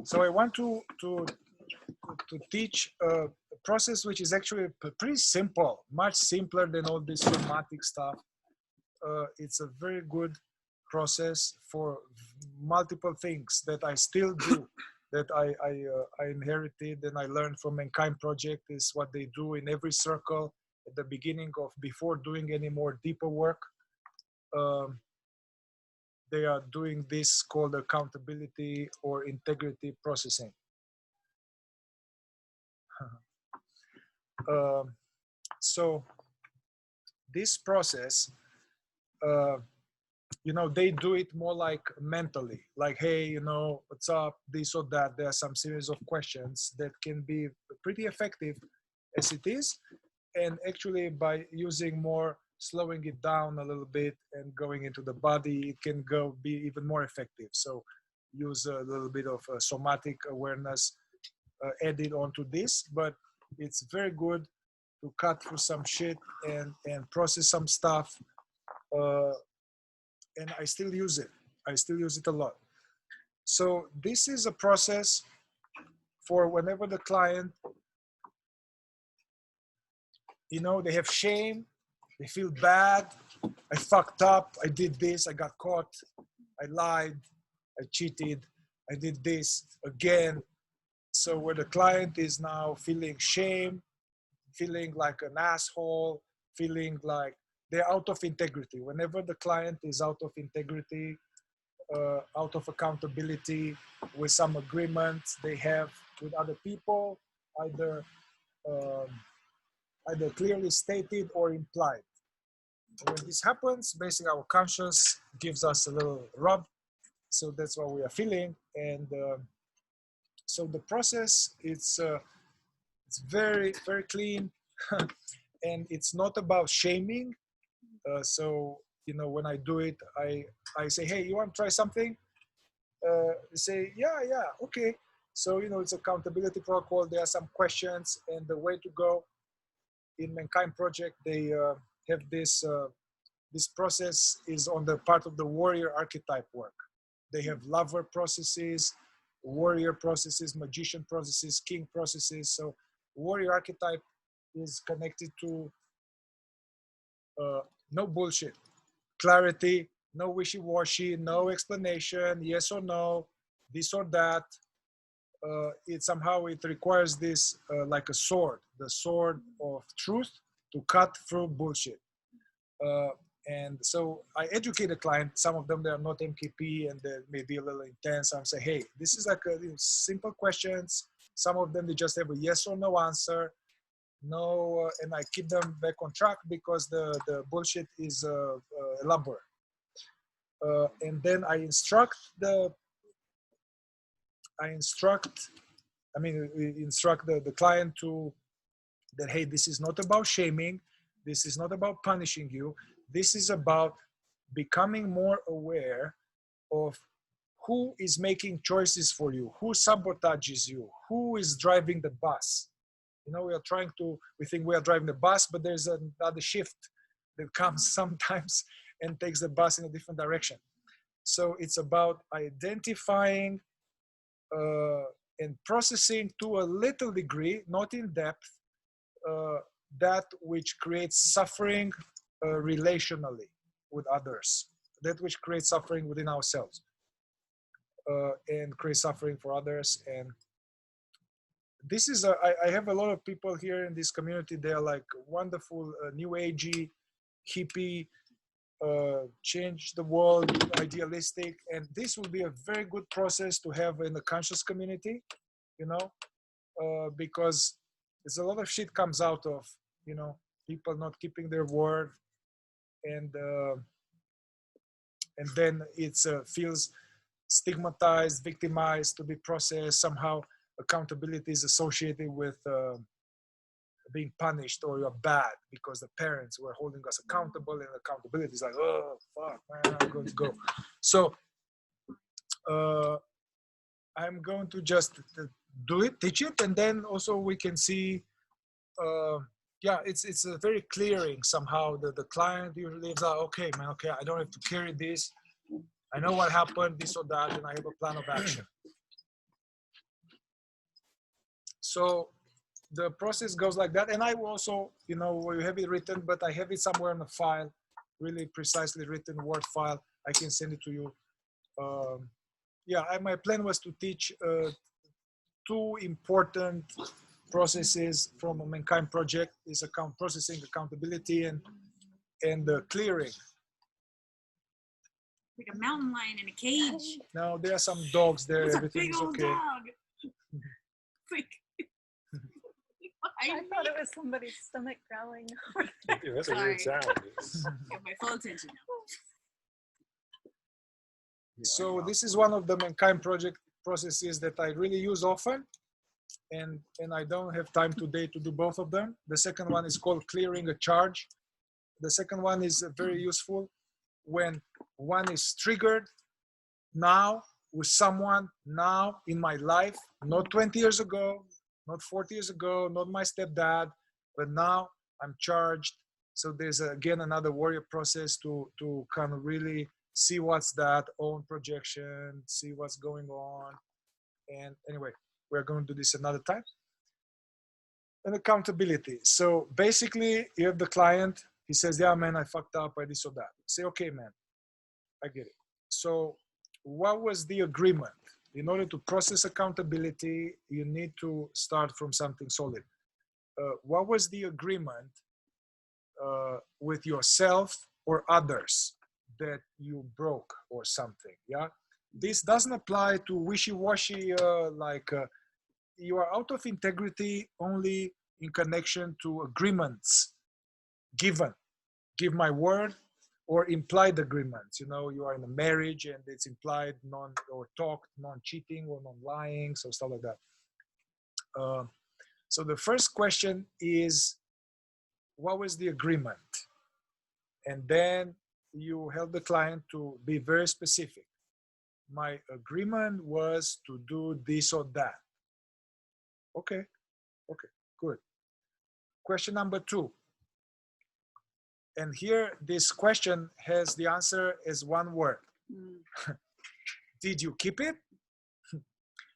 So I want to teach a process which is actually pretty simple, much simpler than all this somatic stuff. It's a very good process for multiple things that I still do, that I inherited and I learned from Mankind Project. Is what they do in every circle at the beginning of, before doing any more deeper work. They are doing this called accountability or integrity processing. So this process, you know, they do it more like mentally, like, hey, you know, what's up, this or that. There are some series of questions that can be pretty effective as it is. And actually by using more, slowing it down a little bit and going into the body, it can go be even more effective. So use a little bit of somatic awareness added onto this, but it's very good to cut through some shit and process some stuff. And I still use it. I still use it a lot. So this is a process for whenever the client, you know, they have shame, they feel bad, I fucked up, I did this, I got caught, I lied, I cheated, I did this again. So where the client is now feeling shame, feeling like an asshole, feeling like they're out of integrity. Whenever the client is out of integrity, out of accountability, with some agreements they have with other people, either either clearly stated or implied. When this happens, basically our conscience gives us a little rub. So that's what we are feeling. And so the process, it's very, very clean. And it's not about shaming. So, you know, when I do it, I say, hey, you want to try something? They say, yeah, okay. So, you know, it's accountability protocol. There are some questions, and the way to go in Mankind Project, they have this, this process is on the part of the warrior archetype work. They have lover processes, warrior processes, magician processes, king processes. So warrior archetype is connected to no bullshit, clarity, no wishy-washy, no explanation, yes or no, this or that. It somehow it requires this like a sword, the sword of truth to cut through bullshit. And so I educate the client. Some of them, they are not MKP and they may be a little intense. I'm saying, hey, this is like simple questions. Some of them, they just have a yes or no answer. No, and I keep them back on track because the bullshit is elaborate. And then I instruct the client to that, hey, this is not about shaming. This is not about punishing you. This is about becoming more aware of who is making choices for you, who sabotages you, who is driving the bus. You know, we think we are driving the bus, but there's another shift that comes sometimes and takes the bus in a different direction. So it's about identifying and processing to a little degree, not in depth, that which creates suffering relationally with others, that which creates suffering within ourselves, and creates suffering for others. And this is, I have a lot of people here in this community. They're like wonderful, new agey, hippie, change the world, idealistic. And this will be a very good process to have in the conscious community, you know, because there's a lot of shit comes out of, you know, people not keeping their word. And then it's feels stigmatized, victimized, to be processed. Somehow accountability is associated with being punished, or you're bad because the parents were holding us accountable, and accountability is like, oh fuck, man, I'm going to go. So I'm going to just do it, teach it, and then also we can see yeah, it's a very clearing somehow. The client usually is like, okay, man, okay, I don't have to carry this. I know what happened, this or that, and I have a plan of action. So the process goes like that. And I will also, you know, we have it written, but I have it somewhere in a file, really precisely written Word file. I can send it to you. Yeah, my plan was to teach 2 important processes from a Mankind project: is processing, accountability, and clearing. Like a mountain lion in a cage. Now there are some dogs there. It's a Everything big is old okay. dog. Like, I thought it was somebody's stomach growling. That's a weird sound. Get my full attention now. So this is one of the Mankind project processes that I really use often, and I don't have time today to do both of them. The second one is called clearing a charge. The second one is very useful when one is triggered now with someone now in my life, not 20 years ago, not 40 years ago, not my stepdad, but now I'm charged. So there's again another warrior process to kind of really see what's that own projection, see what's going on. And anyway, we're going to do this another time. And accountability. So basically you have the client, he says, yeah, man, I fucked up, I this or that. Say, okay, man, I get it. So what was the agreement? In order to process accountability, you need to start from something solid. What was the agreement with yourself or others that you broke or something? Yeah, this doesn't apply to wishy-washy, you are out of integrity only in connection to agreements given. Give my word, or implied agreements. You know, you are in a marriage and it's implied non-cheating or non-lying, so stuff like that. So the first question is, what was the agreement? And then you help the client to be very specific. My agreement was to do this or that. Okay, good. Question number 2. And here, this question has the answer as one word. Did you keep it?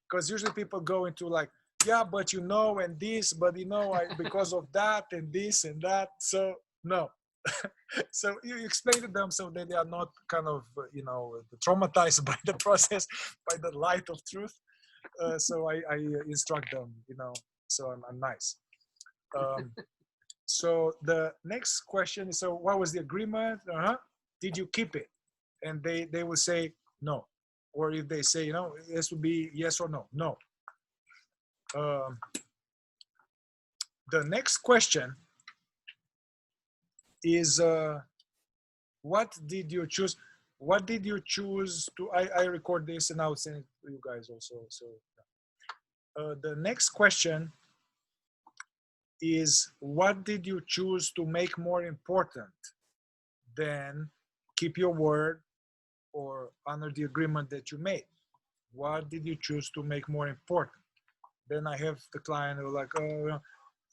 Because usually people go into like, yeah, but you know, and this, but you know, because of that and this and that. So no. So you explain to them so that they are not kind of, you know, traumatized by the process, by the light of truth. So I instruct them, you know, so I'm nice. So the next question is, so what was the agreement? Did you keep it? And they will say no. Or if they say, you know, this would be yes or no. No. The next question is, what did you choose? What did you choose to, I record this and I'll send it to you guys also. So the next question is, what did you choose to make more important than keep your word or honor the agreement that you made? What did you choose to make more important? Then I have the client who like, oh,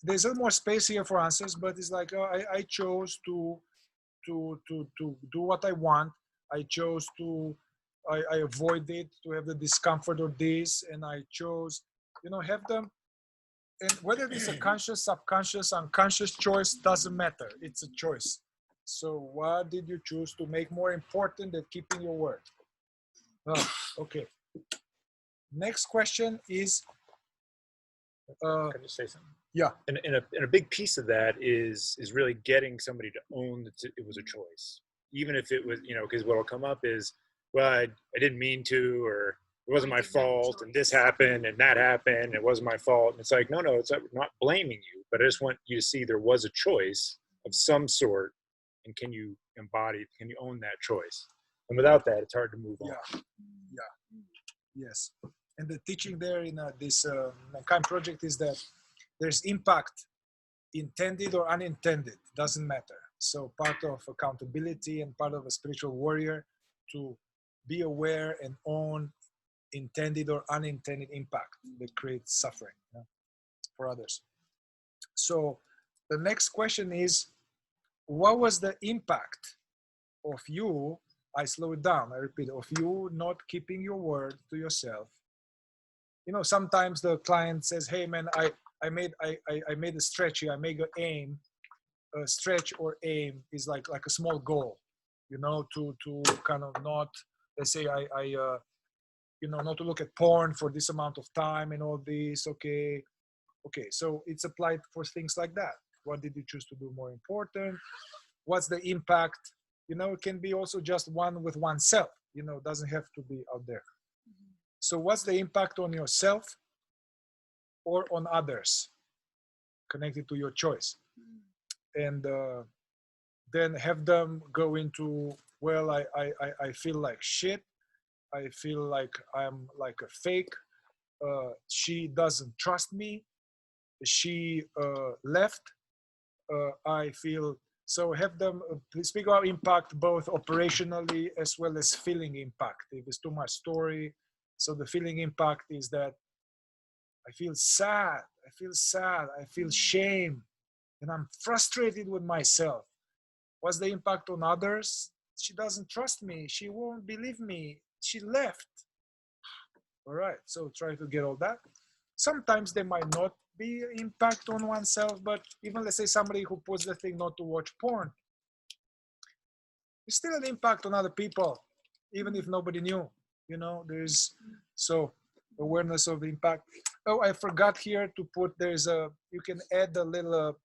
there's a little more space here for answers, but it's like, oh, I chose to do what I want. I chose to, I avoided to have the discomfort of this, and I chose, you know, have them. And whether it's a conscious, subconscious, unconscious choice, doesn't matter. It's a choice. So what did you choose to make more important than keeping your word? Oh, okay. Next question is. Can I just say something? Yeah. And a big piece of that is really getting somebody to own that it was a choice. Even if it was, you know, because what will come up is, well, I didn't mean to, or it wasn't my fault, and this happened, and that happened, and it wasn't my fault. And it's like, no, it's not blaming you, but I just want you to see there was a choice of some sort, and can you own that choice? And without that, it's hard to move on. Yeah. Yes. And the teaching there in this Mankind project is that there's impact, intended or unintended, doesn't matter. So part of accountability and part of a spiritual warrior to be aware and own intended or unintended impact that creates suffering, you know, for others. So the next question is, what was the impact of you, I slow it down, I repeat, of you not keeping your word to yourself you know, sometimes the client says, hey man, I made a stretch here, I make an aim. A stretch or aim is like a small goal, you know, to kind of not, let's say you know, not to look at porn for this amount of time and all this. Okay, so it's applied for things like that. What did you choose to do more important? What's the impact? You know, it can be also just one with oneself, you know, it doesn't have to be out there. So what's the impact on yourself or on others connected to your choice? And then have them go into, well, I feel like shit. I feel like I'm like a fake. She doesn't trust me. She left. I feel, so have them speak about impact both operationally as well as feeling impact. If it's too much story. So the feeling impact is that I feel sad. I feel shame. And I'm frustrated with myself. What's the impact on others? She doesn't trust me. She won't believe me. She left. All right, so try to get all that. Sometimes there might not be impact on oneself, but even let's say somebody who puts the thing not to watch porn, there's still an impact on other people, even if nobody knew, you know, there's, so awareness of the impact. Oh, I forgot here to put, you can add a little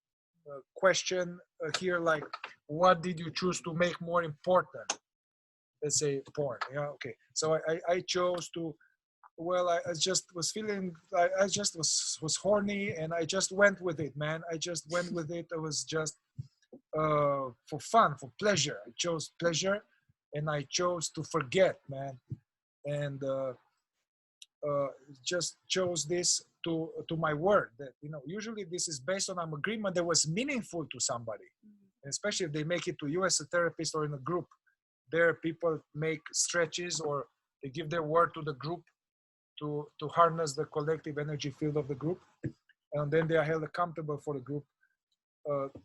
question here, like, what did you choose to make more important? Let's say porn. Yeah, okay. So I chose to, well, I just was feeling, I just was horny and I just went with it, man. I just went with it. It was just for fun, for pleasure. I chose pleasure and I chose to forget, man. And just chose this to my word that, you know, usually this is based on an agreement that was meaningful to somebody, and especially if they make it to you as a therapist or in a group. There people make stretches or they give their word to the group to harness the collective energy field of the group, and then they are held accountable for the group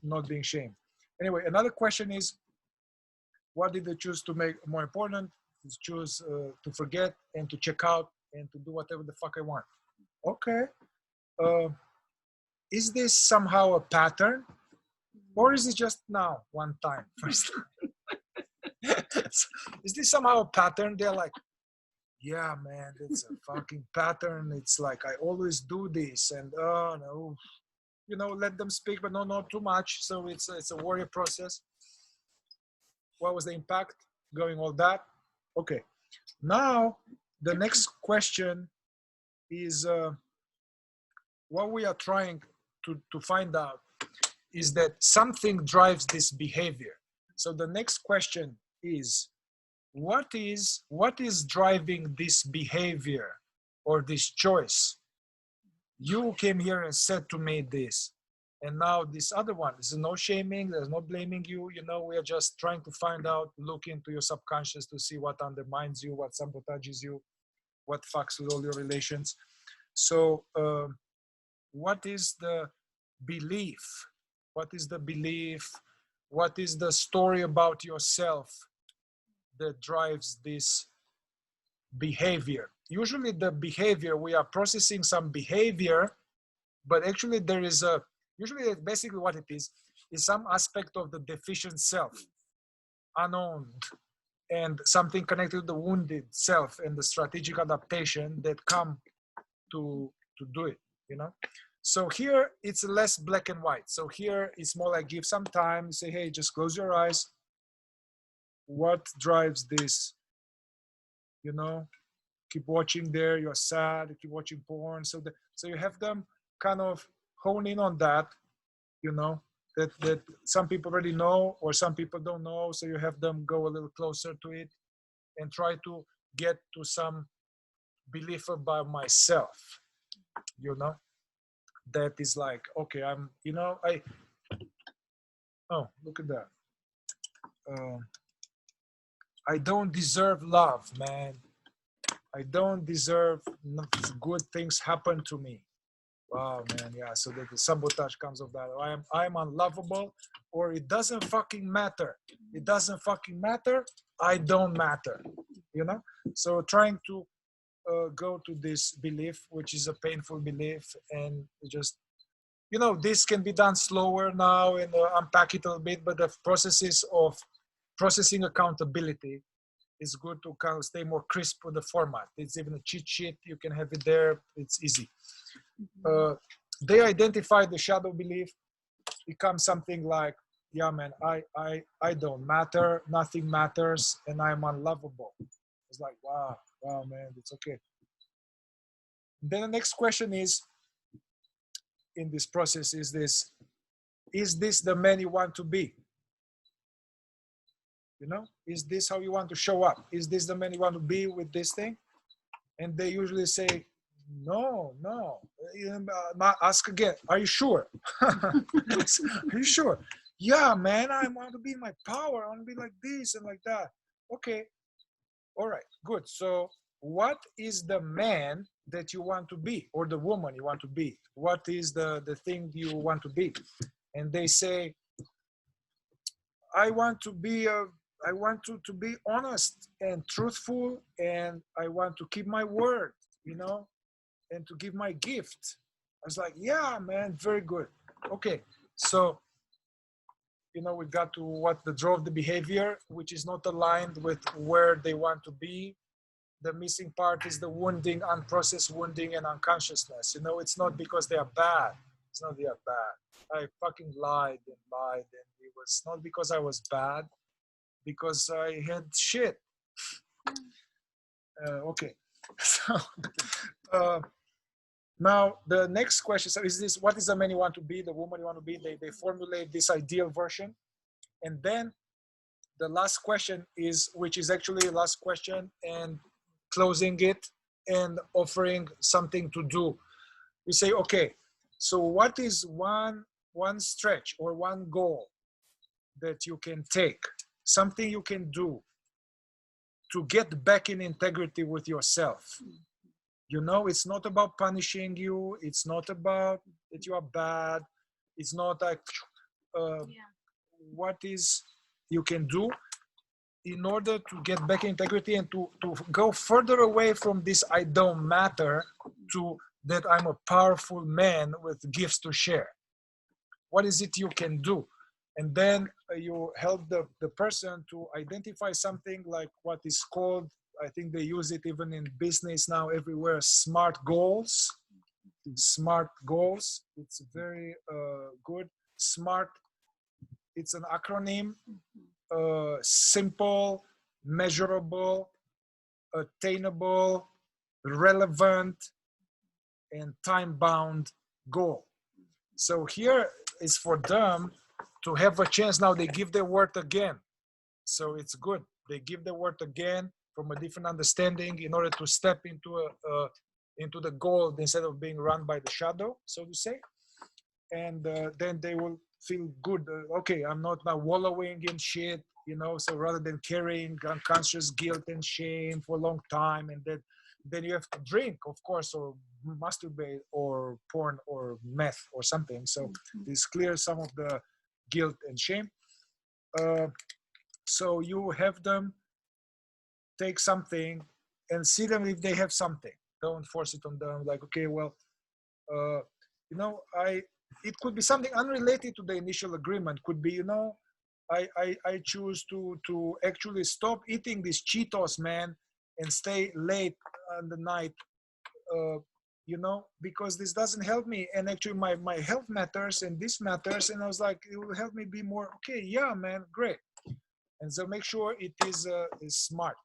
not being shamed. Anyway, another question is, what did they choose to make more important? Is choose to forget and to check out and to do whatever the fuck I want. Okay. Is this somehow a pattern, or is it just now, one time, first time? Is this somehow a pattern? They're like, yeah, man, it's a fucking pattern. It's like I always do this, and oh no, you know, let them speak, but not too much. So it's a warrior process. What was the impact? Going all that. Okay. Now the next question is what we are trying to find out is that something drives this behavior. So the next question is, what is driving this behavior or this choice? You came here and said to me this, and now this other one, there's no shaming, there's no blaming you, you know, we are just trying to find out, look into your subconscious to see what undermines you, what sabotages you, what fucks with all your relations. So what is the belief? What is the belief? What is the story about yourself that drives this behavior? Usually the behavior, we are processing some behavior, but actually there is usually basically what it is some aspect of the deficient self, unowned, and something connected to the wounded self and the strategic adaptation that come to do it, you know? So here it's less black and white. So here it's more like give some time, say, hey, just close your eyes. What drives this? You know, keep watching there, you're sad, keep watching porn. So you have them kind of hone in on that, you know, that some people already know or some people don't know. So you have them go a little closer to it and try to get to some belief about myself, you know, that is like, okay, I'm, you know, oh, look at that. I don't deserve love, man. I don't deserve good things happen to me. Wow, man, yeah. So that the sabotage comes of that. I'm unlovable, or it doesn't fucking matter. It doesn't fucking matter. I don't matter. You know. So trying to go to this belief, which is a painful belief, and just, this can be done slower now and unpack it a little bit, but the processes of processing accountability is good to kind of stay more crisp with the format. It's even a cheat sheet. You can have it there. It's easy. They identify the shadow belief, becomes something like, yeah, man, I don't matter. Nothing matters. And I'm unlovable. It's like, wow, man, it's okay. Then the next question is, in this process, is this the man you want to be? Is this how you want to show up? Is this the man you want to be with this thing? And they usually say, no. Ask again, are you sure? Are you sure? Yeah, man, I want to be in my power. I want to be like this and like that. Okay. All right, good. So what is the man that you want to be, or the woman you want to be? What is the thing you want to be? And they say, I want to be honest and truthful, and I want to keep my word, and to give my gift. I was like, yeah, man, very good. Okay, so, we got to what drove the behavior, which is not aligned with where they want to be. The missing part is the wounding, unprocessed wounding and unconsciousness. It's not because they are bad. It's not they are bad. I fucking lied. And it was not because I was bad, because I had shit. Okay. So now the next question, so is this, what is the man you want to be, the woman you want to be? They formulate this ideal version. And then the last question is, which is actually the last question, and closing it and offering something to do. We say, okay, so what is one stretch or one goal that you can take, something you can do to get back in integrity with yourself? It's not about punishing you. It's not about that you are bad. It's not like what is you can do in order to get back in integrity and to go further away from this I don't matter to that I'm a powerful man with gifts to share. What is it you can do? And then you help the person to identify something like what is called, I think they use it even in business now everywhere, SMART goals. SMART goals. It's very good. SMART, it's an acronym. Simple, measurable, attainable, relevant, and time-bound goal. So here is for them to have a chance. Now they give their word again. So it's good. They give their word again from a different understanding in order to step into the goal instead of being run by the shadow, so to say. And then they will feel good. Okay, I'm not now wallowing in shit, so rather than carrying unconscious guilt and shame for a long time, and then you have to drink, of course, or masturbate or porn or meth or something. So this clears some of the guilt and shame. So you have them take something and see them if they have something. Don't force it on them. Like, okay, well, it could be something unrelated to the initial agreement. Could be, I choose to actually stop eating these Cheetos, man, and stay late on the night, because this doesn't help me. And actually my health matters and this matters. And I was like, it will help me be more, okay, yeah, man, great. And so make sure it is smart.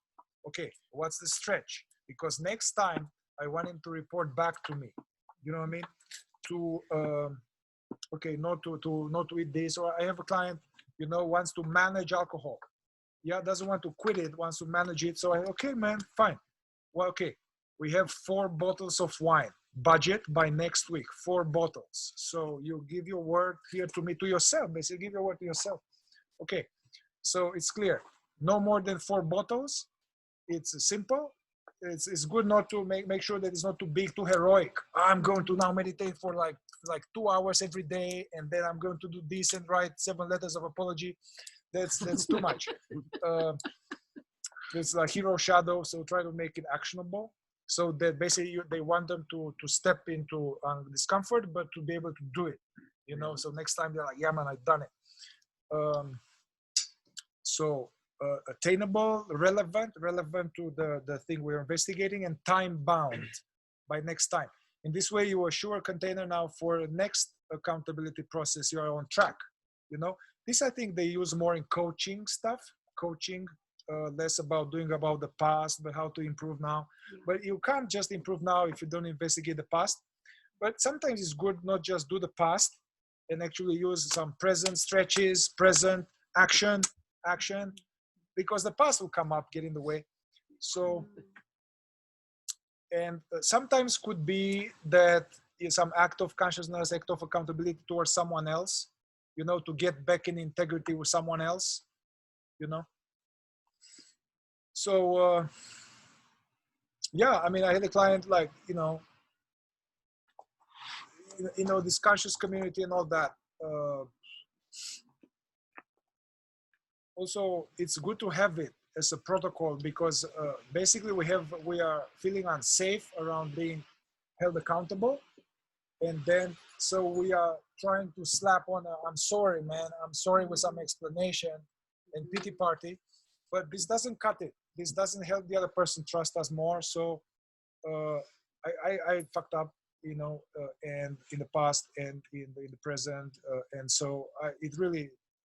Okay, what's the stretch? Because next time I want him to report back to me. You know what I mean? Okay, not to eat this. Or I have a client, wants to manage alcohol. Yeah, doesn't want to quit it, wants to manage it. So okay, man, fine. Well, okay, we have 4 bottles of wine. Budget by next week, 4 bottles. So you give your word here to me, to yourself. Basically, give your word to yourself. Okay, so it's clear. No more than 4 bottles. It's simple. It's good not to make sure that it's not too big, too heroic. I'm going to now meditate for like 2 hours every day, and then I'm going to do this and write 7 letters of apology. That's too much. It's like hero shadow, so try to make it actionable. So that basically they want them to step into discomfort, but to be able to do it, you know. So next time they're like, yeah, man, I've done it. So attainable, relevant to the thing we're investigating, and time bound by next time. In this way, you assure a container now for next accountability process, you are on track, you know. This, I think they use more in coaching stuff, less about doing about the past, but how to improve now. But you can't just improve now if you don't investigate the past. But sometimes it's good not just do the past and actually use some present stretches, present action, because the past will come up, get in the way. So, and sometimes could be that is some act of consciousness, act of accountability towards someone else, you know, to get back in integrity with someone else, you know. So, yeah, I mean, I had a client like, you know, this conscious community and all that. Also, it's good to have it as a protocol because basically we are feeling unsafe around being held accountable, and then so we are trying to slap on I'm sorry, man, I'm sorry, with some explanation and pity party, but this doesn't cut it. This doesn't help the other person trust us more. So I fucked up, you know, and in the past and in the present, and so it really,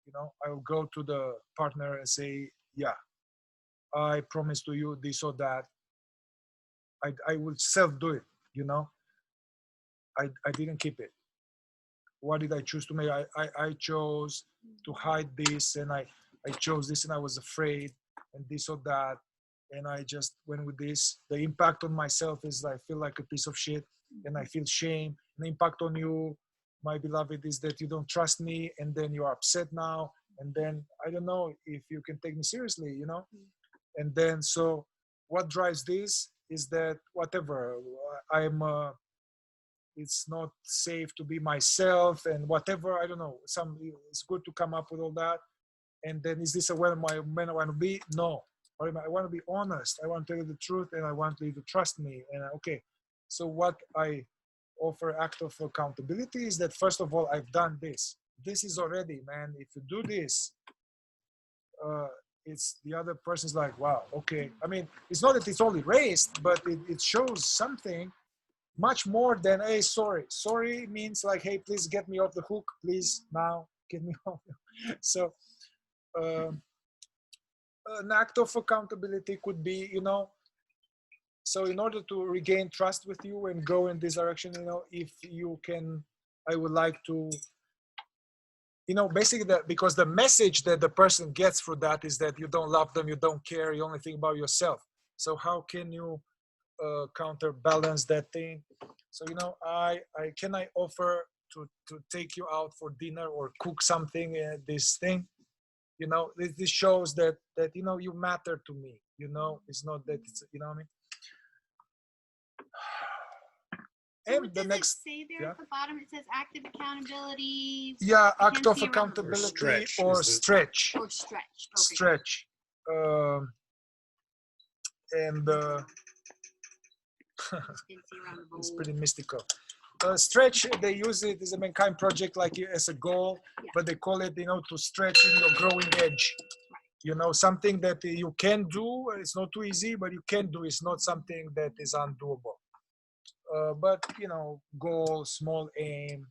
you know, I will go to the partner and say, yeah, I promise to you this or that. I will self-do it, you know. I didn't keep it. What did I choose to make? I chose to hide this, and I chose this, and I was afraid, and this or that, and I just went with this. The impact on myself is I feel like a piece of shit, and I feel shame. And the impact on you, my beloved, is that you don't trust me, and then you're upset now, and then I don't know if you can take me seriously, you know. And then so what drives this is that whatever I'm it's not safe to be myself and whatever, I don't know, it's good to come up with all that. And then is this a way I want to be? No, I want to be honest. I want to tell you the truth, and I want you to trust me. And okay, so what I offer act of accountability is that first of all, I've done this. This is already, man, if you do this, it's the other person's like, wow, okay. I mean, it's not that it's all erased, but it shows something much more than, hey, sorry. Sorry means like, hey, please get me off the hook. Please now get me off. So an act of accountability could be, you know, so in order to regain trust with you and go in this direction, you know, if you can, I would like to, you know, basically that, because the message that the person gets through that is that you don't love them, you don't care, you only think about yourself. So how can you counterbalance that thing? So, you know, I offer to take you out for dinner or cook something, this thing, you know, this shows that you know, you matter to me, you know. It's not that it's, you know what I mean. So and what the does next, it say there yeah, at the bottom? It says active accountability. yeah, I act can't of see around the- accountability Or or stretch, Or stretch. Okay. stretch, and I just didn't see around the it's bowl. pretty mystical. Stretch, they use it as a mankind project, like as a goal, Yeah. but they call it, you know, to stretch in your growing edge. You know, something that you can do. It's not too easy, but you can do. It's not something that is undoable. But you know, goal, small aim,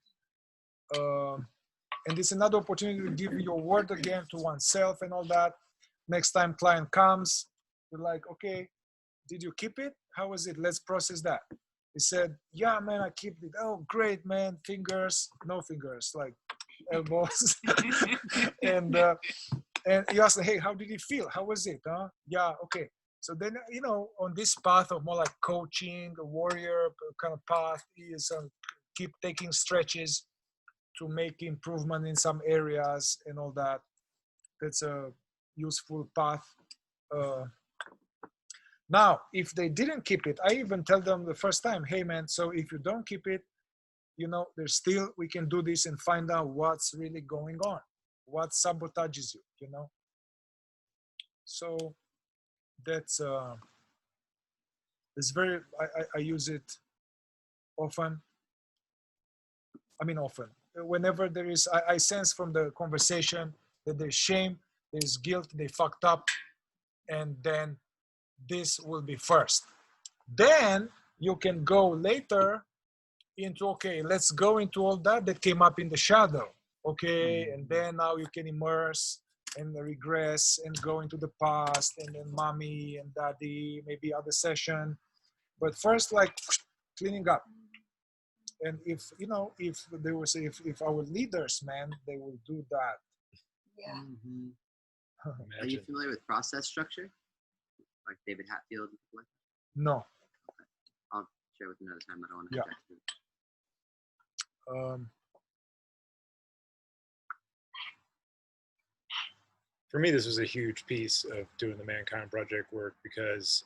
and it's another opportunity to give your word again to oneself and all that. Next time client comes, you're like, okay, did you keep it? How was it? Let's process that. He said, yeah, man, I keep it. Oh, great, man. Fingers, no fingers, like elbows. and you ask, hey, how did it feel? How was it? Huh? Yeah, okay. So then, you know, on this path of more like coaching, a warrior kind of path, is keep taking stretches to make improvement in some areas and all that. That's a useful path. Now, if they didn't keep it, I even tell them the first time, hey man, so if you don't keep it, you know, there's still, we can do this and find out what's really going on, what sabotages you, you know. So that's It's very, I use it often. I mean, often. Whenever there is, I sense from the conversation that there's shame, there's guilt, they fucked up, and then this will be first. Then you can go later into, okay, let's go into all that came up in the shadow, okay? And then now you can immerse and regress and go into the past, and then mommy and daddy, maybe other session. But first, like cleaning up. And if, you know, if there was, if our leaders, man, they will do that. Yeah. Are you familiar with process structure? Like David Hatfield? No. I'll share with you another time. I don't want to Yeah. hijack it. For me, this was a huge piece of doing the Mankind Project work because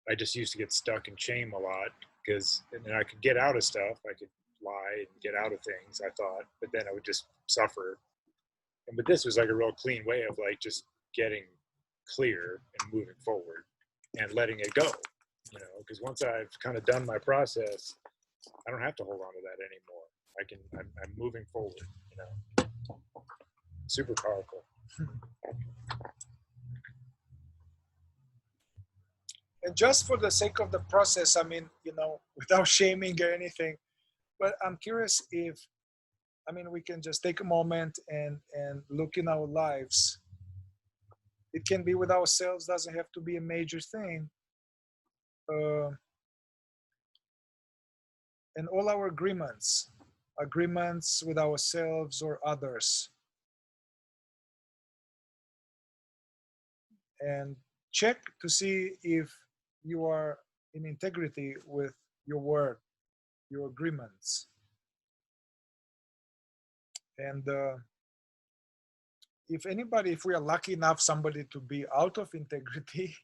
I just used to get stuck in shame a lot because, and then I could get out of stuff. I could lie and get out of things, I thought, but then I would just suffer. And but this was like a real clean way of like just getting clear and moving forward and letting it go, you know, because once I've kind of done my process, I don't have to hold on to that anymore. I'm moving forward, you know. Super powerful. And just for the sake of the process, I mean, you know, without shaming or anything, but I'm curious if, I mean, we can just take a moment and look in our lives. It can be with ourselves, doesn't have to be a major thing. And all our agreements with ourselves or others. And check to see if you are in integrity with your word, your agreements. And if we are lucky enough, somebody to be out of integrity,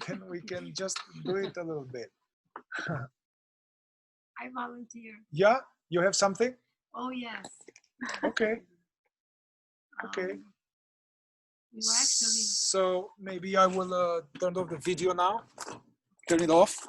then we can just do it a little bit. I volunteer. Yeah, you have something? Oh, yes. Okay. Okay. We were actually, So maybe I will turn off the video now. Turn it off.